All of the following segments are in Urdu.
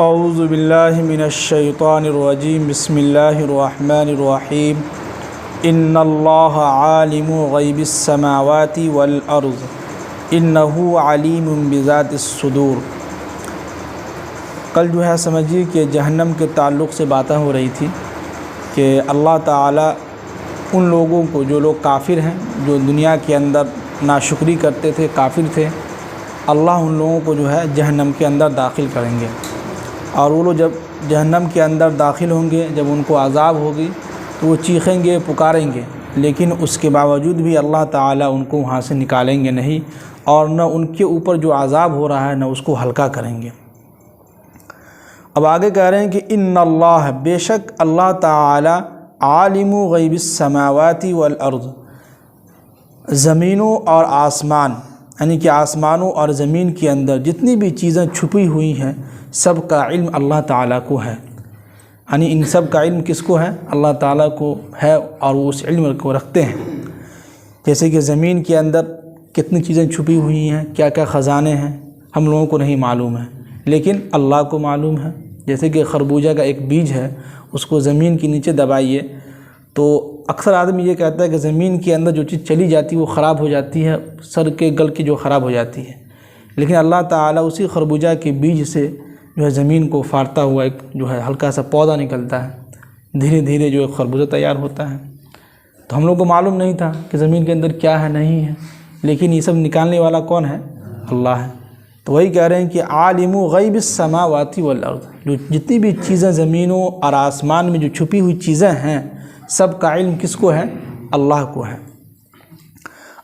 اعوذ باللہ من الشیطان الرجیم بسم اللہ الرحمن الرحیم ان اللہ عالم غیب السماوات والارض انہ علیم بذات الصدور۔ کل جو ہے سمجھیے کہ جہنم کے تعلق سے باتیں ہو رہی تھی کہ اللہ تعالیٰ ان لوگوں کو، جو لوگ کافر ہیں، جو دنیا کے اندر ناشکری کرتے تھے، کافر تھے، اللہ ان لوگوں کو جو ہے جہنم کے اندر داخل کریں گے، اور وہ لوگ جب جہنم کے اندر داخل ہوں گے، جب ان کو عذاب ہوگی تو وہ چیخیں گے، پکاریں گے، لیکن اس کے باوجود بھی اللہ تعالیٰ ان کو وہاں سے نکالیں گے نہیں، اور نہ ان کے اوپر جو عذاب ہو رہا ہے نہ اس کو ہلکا کریں گے۔ اب آگے کہہ رہے ہیں کہ ان اللہ، بے شک اللہ تعالیٰ، عالم غیب السماوات والارض، زمینوں اور آسمان، یعنی کہ آسمانوں اور زمین کے اندر جتنی بھی چیزیں چھپی ہوئی ہیں سب کا علم اللہ تعالیٰ کو ہے۔ یعنی ان سب کا علم کس کو ہے؟ اللہ تعالیٰ کو ہے، اور وہ اس علم کو رکھتے ہیں۔ جیسے کہ زمین کے اندر کتنی چیزیں چھپی ہوئی ہیں، کیا کیا خزانے ہیں، ہم لوگوں کو نہیں معلوم ہے، لیکن اللہ کو معلوم ہے۔ جیسے کہ خربوزہ کا ایک بیج ہے، اس کو زمین کے نیچے دبائیے تو اکثر آدمی یہ کہتا ہے کہ زمین کے اندر جو چیز چلی جاتی ہے وہ خراب ہو جاتی ہے، سر کے گل کے جو خراب ہو جاتی ہے، لیکن اللہ تعالیٰ اسی خربوزہ کے بیج سے جو ہے زمین کو پھاڑتا ہوا ایک جو ہے ہلکا سا پودا نکلتا ہے، دھیرے دھیرے جو ایک خربوزہ تیار ہوتا ہے۔ تو ہم لوگ کو معلوم نہیں تھا کہ زمین کے اندر کیا ہے، نہیں ہے، لیکن یہ سب نکالنے والا کون ہے؟ اللہ ہے۔ تو وہی کہہ رہے ہیں کہ عالم غیب السماوات والارض، جو جتنی بھی چیزیں زمینوں اور آسمان میں جو چھپی ہوئی چیزیں ہیں سب کا علم کس کو ہے؟ اللہ کو ہے۔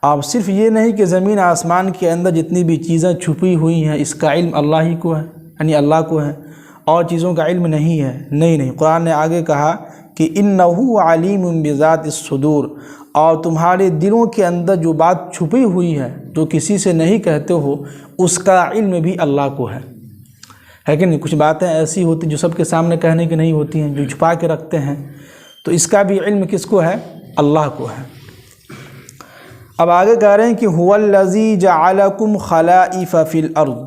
اب صرف یہ نہیں کہ زمین آسمان کے اندر جتنی بھی چیزیں چھپی ہوئی ہیں اس کا علم اللہ ہی کو ہے، یعنی اللہ کو ہے، اور چیزوں کا علم نہیں ہے، نہیں۔ قرآن نے آگے کہا کہ انہ علیم بذات الصدور، اور تمہارے دلوں کے اندر جو بات چھپی ہوئی ہے جو کسی سے نہیں کہتے ہو اس کا علم بھی اللہ کو ہے کہ نہیں؟ کچھ باتیں ایسی ہوتی جو سب کے سامنے کہنے کی نہیں ہوتی ہیں، جو چھپا کے رکھتے ہیں، تو اس کا بھی علم کس کو ہے؟ اللہ کو ہے۔ اب آگے کہہ رہے ہیں کہ هو الذی جعلکم خلائف فی الارض،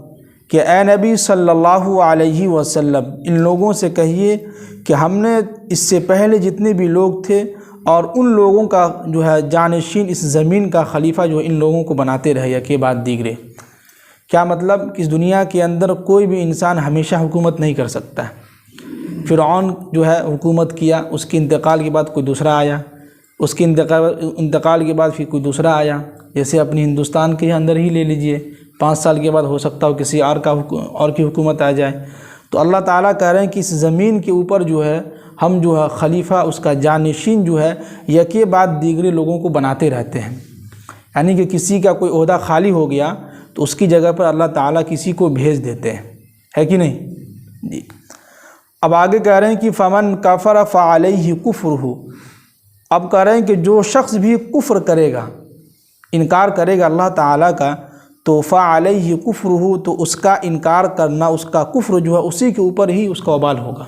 کہ اے نبی صلی اللہ علیہ وسلم ان لوگوں سے کہیے کہ ہم نے اس سے پہلے جتنے بھی لوگ تھے اور ان لوگوں کا جو ہے جانشین، اس زمین کا خلیفہ جو ان لوگوں کو بناتے رہے یکے بعد دیگرے۔ کیا مطلب؟ کہ اس دنیا کے اندر کوئی بھی انسان ہمیشہ حکومت نہیں کر سکتا ہے۔ فرعون جو ہے حکومت کیا، اس کے انتقال کے بعد کوئی دوسرا آیا، اس کے انتقال کے بعد پھر کوئی دوسرا آیا۔ جیسے اپنی ہندوستان کے اندر ہی لے لیجئے، 5 سال کے بعد ہو سکتا ہو کسی اور کی حکومت آ جائے۔ تو اللہ تعالیٰ کہہ رہے ہیں کہ اس زمین کے اوپر جو ہے ہم جو ہے خلیفہ، اس کا جانشین جو ہے یکے بعد دیگرے لوگوں کو بناتے رہتے ہیں۔ یعنی کہ کسی کا کوئی عہدہ خالی ہو گیا تو اس کی جگہ پر اللہ تعالیٰ کسی کو بھیج دیتے ہیں، ہے کہ نہیں؟ جی۔ اب آگے کہہ رہے ہیں کہ فمن کفر فعلیہ کفرہ، اب کہہ رہے ہیں کہ جو شخص بھی کفر کرے گا، انکار کرے گا اللہ تعالیٰ کا، تو فعلیہ کفرہ، تو اس کا انکار کرنا، اس کا کفر جو ہے اسی کے اوپر ہی اس کا وبال ہوگا۔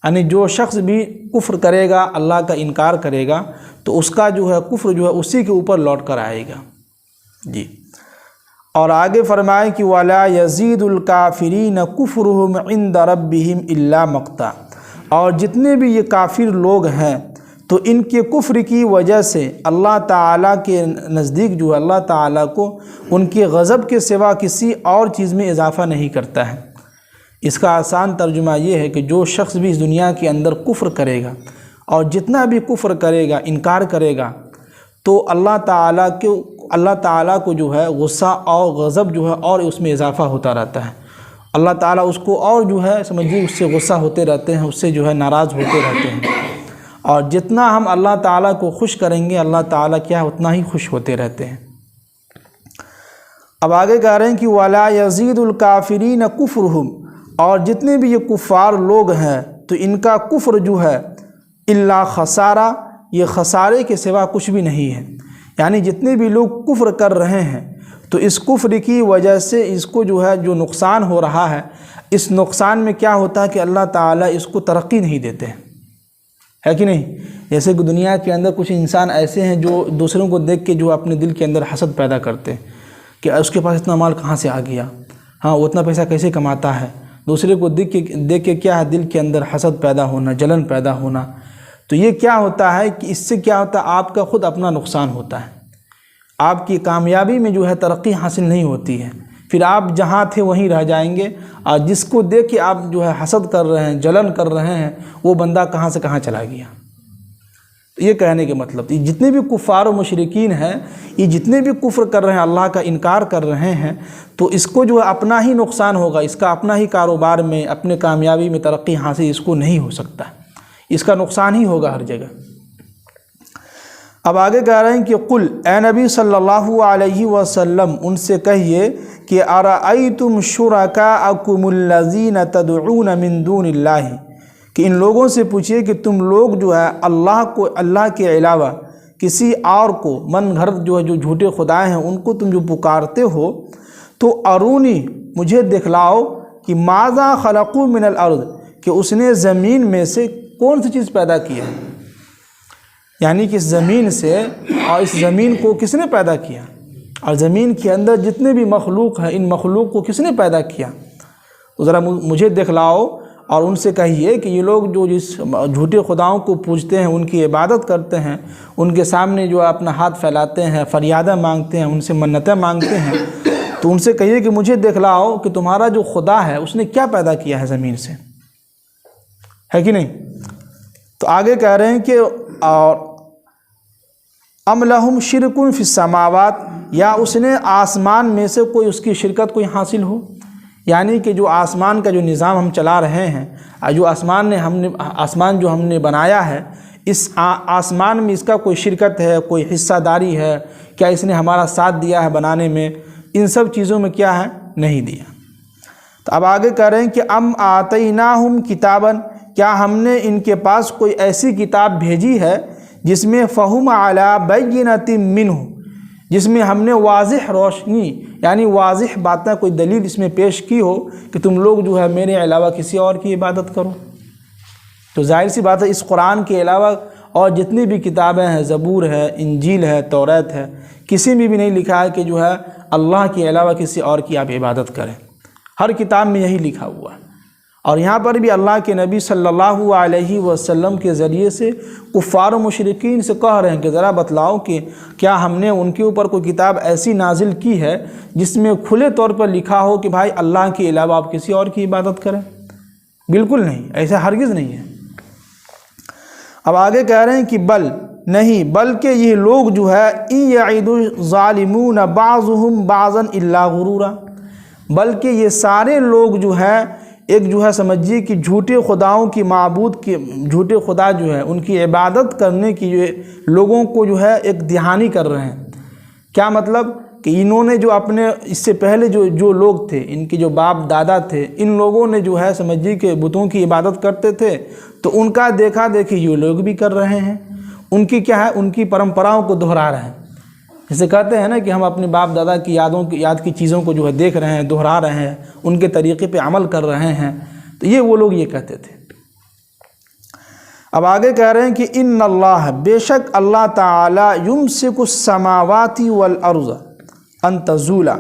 یعنی جو شخص بھی کفر کرے گا، اللہ کا انکار کرے گا، تو اس کا جو ہے کفر جو ہے اسی کے اوپر لوٹ کر آئے گا۔ جی۔ اور آگے فرمائے کہ وَلَا يَزِيدُ الْكَافِرِينَ كُفْرُهُمْ عِنْدَ رَبِّهِمْ إِلَّا مَقْتًا، اور جتنے بھی یہ کافر لوگ ہیں تو ان کے کفر کی وجہ سے اللہ تعالیٰ کے نزدیک جو ہے اللہ تعالیٰ کو ان کے غضب کے سوا کسی اور چیز میں اضافہ نہیں کرتا ہے۔ اس کا آسان ترجمہ یہ ہے کہ جو شخص بھی اس دنیا کے اندر کفر کرے گا، اور جتنا بھی کفر کرے گا، انکار کرے گا، تو اللہ تعالیٰ کو جو ہے غصہ اور غضب جو ہے اور اس میں اضافہ ہوتا رہتا ہے۔ اللہ تعالیٰ اس کو اور جو ہے سمجھیے اس سے غصہ ہوتے رہتے ہیں، اس سے جو ہے ناراض ہوتے رہتے ہیں، اور جتنا ہم اللہ تعالیٰ کو خوش کریں گے اللہ تعالیٰ کیا اتنا ہی خوش ہوتے رہتے ہیں۔ اب آگے کہہ رہے ہیں کہ وَلَا يَزِيدُ الْكَافِرِينَ كُفْرُهُمْ، اور جتنے بھی یہ کفار لوگ ہیں تو ان کا کفر جو ہے الا خسارہ، یہ خسارے کے سوا کچھ بھی نہیں ہے۔ یعنی جتنے بھی لوگ کفر کر رہے ہیں تو اس کفر کی وجہ سے اس کو جو ہے جو نقصان ہو رہا ہے، اس نقصان میں کیا ہوتا ہے کہ اللہ تعالیٰ اس کو ترقی نہیں دیتے ہیں، ہے کہ نہیں؟ جیسے کہ دنیا کے اندر کچھ انسان ایسے ہیں جو دوسروں کو دیکھ کے جو اپنے دل کے اندر حسد پیدا کرتے ہیں کہ اس کے پاس اتنا مال کہاں سے آ گیا، ہاں وہ اتنا پیسہ کیسے کماتا ہے، دوسرے کو دیکھ کے کیا ہے دل کے اندر حسد پیدا ہونا، جلن پیدا ہونا، تو یہ کیا ہوتا ہے کہ اس سے کیا ہوتا ہے آپ کا خود اپنا نقصان ہوتا ہے، آپ کی کامیابی میں جو ہے ترقی حاصل نہیں ہوتی ہے، پھر آپ جہاں تھے وہیں رہ جائیں گے، اور جس کو دیکھ کے آپ جو ہے حسد کر رہے ہیں، جلن کر رہے ہیں، وہ بندہ کہاں سے کہاں چلا گیا۔ یہ کہنے کے مطلب یہ جتنے بھی کفار و مشرکین ہیں، یہ جتنے بھی کفر کر رہے ہیں، اللہ کا انکار کر رہے ہیں، تو اس کو جو ہے اپنا ہی نقصان ہوگا، اس کا اپنا ہی کاروبار میں، اپنے کامیابی میں ترقی حاصل اس کو نہیں ہو سکتا، اس کا نقصان ہی ہوگا ہر جگہ۔ اب آگے کہہ رہے ہیں کہ قل، اے نبی صلی اللہ علیہ وسلم ان سے کہیے کہ ارأیتم شرکاءکم الذین تدعون من دون اللہ، کہ ان لوگوں سے پوچھئے کہ تم لوگ جو ہے اللہ کے علاوہ کسی اور کو، من گھڑت جو ہے جو جھوٹے خدائے ہیں ان کو تم جو پکارتے ہو، تو ارونی مجھے دکھلاؤ کہ ماذا خلقوا من الارض، کہ اس نے زمین میں سے کون سی چیز پیدا کی ہے، یعنی کہ اس زمین سے، اور اس زمین کو کس نے پیدا کیا، اور زمین کے اندر جتنے بھی مخلوق ہیں ان مخلوق کو کس نے پیدا کیا، تو ذرا مجھے دکھلاؤ۔ اور ان سے کہیے کہ یہ لوگ جو جس جھوٹے خداؤں کو پوجتے ہیں، ان کی عبادت کرتے ہیں، ان کے سامنے جو اپنا ہاتھ پھیلاتے ہیں، فریادیں مانگتے ہیں، ان سے منتیں مانگتے ہیں، تو ان سے کہیے کہ مجھے دکھلاؤ کہ تمہارا جو خدا ہے اس نے کیا پیدا کیا ہے زمین سے، ہے کہ نہیں۔ تو آگے کہہ رہے ہیں کہ اور ام لہم شرک فی السماوات، یا اس نے آسمان میں سے کوئی اس کی شرکت کوئی حاصل ہو، یعنی کہ جو آسمان کا جو نظام ہم چلا رہے ہیں، جو آسمان جو ہم نے بنایا ہے، اس آسمان میں اس کا کوئی شرکت ہے، کوئی حصہ داری ہے، کیا اس نے ہمارا ساتھ دیا ہے بنانے میں، ان سب چیزوں میں کیا ہے، نہیں دیا۔ تو اب آگے کہہ رہے ہیں کہ ام آتیناہم کتابا، کیا ہم نے ان کے پاس کوئی ایسی کتاب بھیجی ہے جس میں فہم علی بینۃ منہ، جس میں ہم نے واضح روشنی یعنی واضح باتیں، کوئی دلیل اس میں پیش کی ہو کہ تم لوگ جو ہے میرے علاوہ کسی اور کی عبادت کرو۔ تو ظاہر سی بات ہے اس قرآن کے علاوہ اور جتنی بھی کتابیں ہیں، زبور ہے، انجیل ہے، توریت ہے، کسی میں بھی نہیں لکھا ہے کہ جو ہے اللہ کے علاوہ کسی اور کی آپ عبادت کریں، ہر کتاب میں یہی لکھا ہوا ہے۔ اور یہاں پر بھی اللہ کے نبی صلی اللہ علیہ وسلم کے ذریعے سے کفار و مشرکین سے کہہ رہے ہیں کہ ذرا بتلاؤ کہ کیا ہم نے ان کے اوپر کوئی کتاب ایسی نازل کی ہے جس میں کھلے طور پر لکھا ہو کہ بھائی اللہ کے علاوہ آپ کسی اور کی عبادت کریں؟ بالکل نہیں، ایسا ہرگز نہیں ہے۔ اب آگے کہہ رہے ہیں کہ بل نہیں، بلکہ یہ لوگ جو ہے ان یعد الظالمون بعضهم بعضا الا غرورا، بلکہ یہ سارے لوگ جو ہے ایک جو ہے سمجھیے کہ جھوٹے خداؤں کی معبود کے جھوٹے خدا جو ہے ان کی عبادت کرنے کی جو لوگوں کو جو ہے ایک دہانی کر رہے ہیں۔ کیا مطلب کہ انہوں نے جو اپنے اس سے پہلے جو لوگ تھے، ان کے جو باپ دادا تھے، ان لوگوں نے جو ہے سمجھیے کہ بتوں کی عبادت کرتے تھے، تو ان کا دیکھا دیکھی یہ لوگ بھی کر رہے ہیں، ان کی کیا ہے، ان کی پرمپراؤں کو دہرا رہے ہیں۔ جسے کہتے ہیں نا کہ ہم اپنے باپ دادا کی یاد کی چیزوں کو جو ہے دیکھ رہے ہیں، دہرا رہے ہیں، ان کے طریقے پہ عمل کر رہے ہیں، تو یہ وہ لوگ یہ کہتے تھے۔ اب آگے کہہ رہے ہیں کہ ان اللہ، بے شک اللہ تعالی، یمسک السماوات والارض ان تزولا،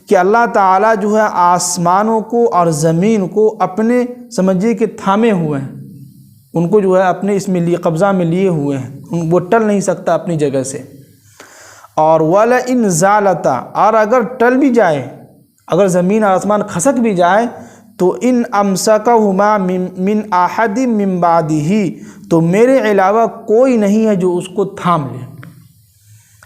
کہ اللہ تعالی جو ہے آسمانوں کو اور زمین کو اپنے سمجھیے کہ تھامے ہوئے ہیں، ان کو جو ہے اپنے اس میں لیے قبضہ میں لیے ہوئے ہیں، وہ ٹل نہیں سکتا اپنی جگہ سے۔ اور وَلَئِنْ زَالَتَا، اور اگر ٹل بھی جائے، اگر زمین اور آسمان کھسک بھی جائے، تو ان أَمْسَكَهُمَا مِنْ أَحَدٍ مِّن بَعْدِهِ، تو میرے علاوہ کوئی نہیں ہے جو اس کو تھام لے۔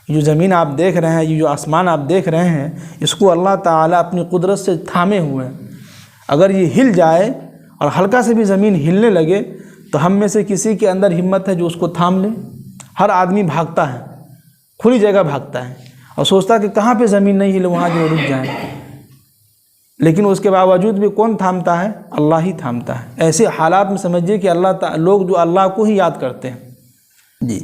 یہ جو زمین آپ دیکھ رہے ہیں، یہ جو آسمان آپ دیکھ رہے ہیں، اس کو اللہ تعالیٰ اپنی قدرت سے تھامے ہوئے ہیں۔ اگر یہ ہل جائے اور ہلکا سے بھی زمین ہلنے لگے تو ہم میں سے کسی کے اندر ہمت ہے جو اس کو تھام لے؟ ہر آدمی بھاگتا ہے، کھلی جگہ بھاگتا ہے اور سوچتا ہے کہ کہاں پہ زمین نہیں ہلے وہاں جو رک جائیں، لیکن اس کے باوجود بھی کون تھامتا ہے؟ اللہ ہی تھامتا ہے۔ ایسے حالات میں سمجھیے کہ لوگ جو اللہ کو ہی یاد کرتے ہیں جی۔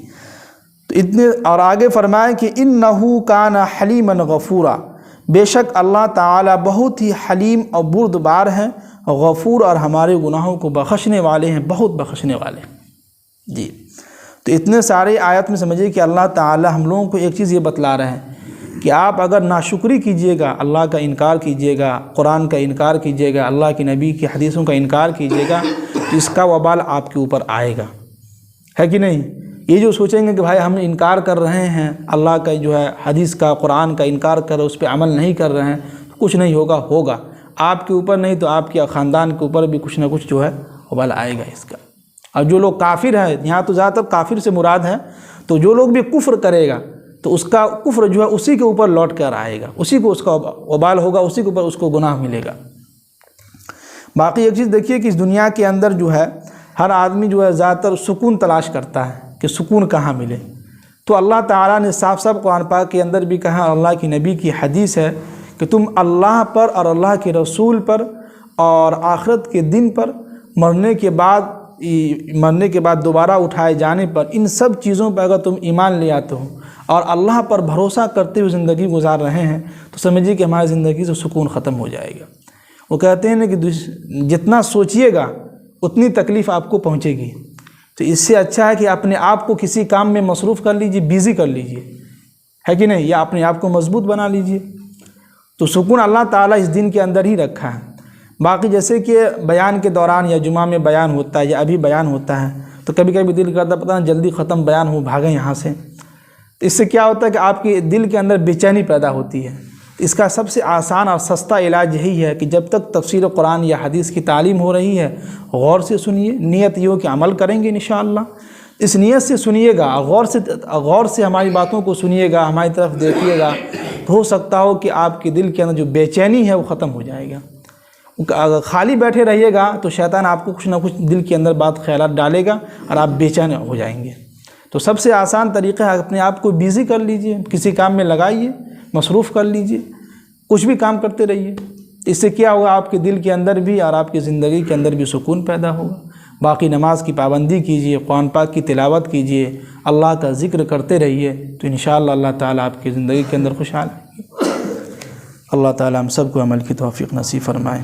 تو اتنے، اور آگے فرمائے کہ انہ کان حلیما غفورا، بے شک اللہ تعالی بہت ہی حلیم اور بردبار ہیں، غفور اور ہمارے گناہوں کو بخشنے والے ہیں، بہت بخشنے والے ہیں جی۔ تو اتنے سارے آیت میں سمجھیے کہ اللہ تعالی ہم لوگوں کو ایک چیز یہ بتلا رہے ہیں کہ آپ اگر ناشکری کیجیے گا، اللہ کا انکار کیجیے گا، قرآن کا انکار کیجیے گا، اللہ کے نبی کی حدیثوں کا انکار کیجیے گا، تو اس کا وبال آپ کے اوپر آئے گا، ہے کہ نہیں؟ یہ جو سوچیں گے کہ بھائی ہم انکار کر رہے ہیں اللہ کا جو ہے حدیث کا، قرآن کا انکار کر رہے ہیں، اس پہ عمل نہیں کر رہے ہیں، کچھ نہیں ہوگا آپ کے اوپر نہیں تو آپ کے خاندان کے اوپر بھی کچھ نہ کچھ جو ہے وبال آئے گا اس کا۔ اور جو لوگ کافر ہیں، یہاں تو زیادہ تر کافر سے مراد ہے، تو جو لوگ بھی کفر کرے گا تو اس کا کفر جو ہے اسی کے اوپر لوٹ کر آئے گا، اسی کو اس کا وبال ہوگا، اسی کے اوپر اس کو گناہ ملے گا۔ باقی ایک چیز دیکھیے کہ اس دنیا کے اندر جو ہے ہر آدمی جو ہے زیادہ تر سکون تلاش کرتا ہے کہ سکون کہاں ملے، تو اللہ تعالیٰ نے صاف صاف قرآن پاک کے اندر بھی کہا، اللہ کی نبی کی حدیث ہے کہ تم اللہ پر اور اللہ کے رسول پر اور آخرت کے دن پر، مرنے کے بعد دوبارہ اٹھائے جانے پر، ان سب چیزوں پر اگر تم ایمان لے آتے ہو اور اللہ پر بھروسہ کرتے ہوئے زندگی گزار رہے ہیں تو سمجھیے کہ ہماری زندگی سے سکون ختم ہو جائے گا۔ وہ کہتے ہیں نا کہ جتنا سوچیے گا اتنی تکلیف آپ کو پہنچے گی، تو اس سے اچھا ہے کہ اپنے آپ کو کسی کام میں مصروف کر لیجئے، بیزی کر لیجئے، ہے کہ نہیں؟ یا اپنے آپ کو مضبوط بنا لیجئے۔ تو سکون اللہ تعالیٰ اس دن کے اندر ہی رکھا ہے۔ باقی جیسے کہ بیان کے دوران یا جمعہ میں بیان ہوتا ہے یا ابھی بیان ہوتا ہے تو کبھی کبھی دل کرتا پتہ نہیں جلدی ختم بیان ہو، بھاگیں یہاں سے، تو اس سے کیا ہوتا ہے کہ آپ کے دل کے اندر بے چینی پیدا ہوتی ہے۔ اس کا سب سے آسان اور سستا علاج یہی ہے کہ جب تک تفسیر قرآن یا حدیث کی تعلیم ہو رہی ہے غور سے سنیے، نیت یہ ہو کہ عمل کریں گے انشاءاللہ، اس نیت سے سنیے گا، غور سے ہماری باتوں کو سنیے گا، ہماری طرف دیکھیے گا، تو ہو سکتا ہو کہ آپ کے دل کے اندر جو بے چینی ہے وہ ختم ہو جائے گا۔ اگر خالی بیٹھے رہیے گا تو شیطان آپ کو کچھ نہ کچھ دل کے اندر بات خیالات ڈالے گا اور آپ بے چین ہو جائیں گے۔ تو سب سے آسان طریقہ ہے اپنے آپ کو بیزی کر لیجئے، کسی کام میں لگائیے، مصروف کر لیجئے، کچھ بھی کام کرتے رہیے۔ اس سے کیا ہوگا، آپ کے دل کے اندر بھی اور آپ کی زندگی کے اندر بھی سکون پیدا ہوگا۔ باقی نماز کی پابندی کیجئے، قرآن پاک کی تلاوت کیجئے، اللہ کا ذکر کرتے رہیے، تو انشاءاللہ اللہ تعالیٰ آپ کی زندگی کے اندر خوشحال ہے۔ اللہ تعالیٰ ہم سب کو عمل کی توفیق نصیب فرمائے۔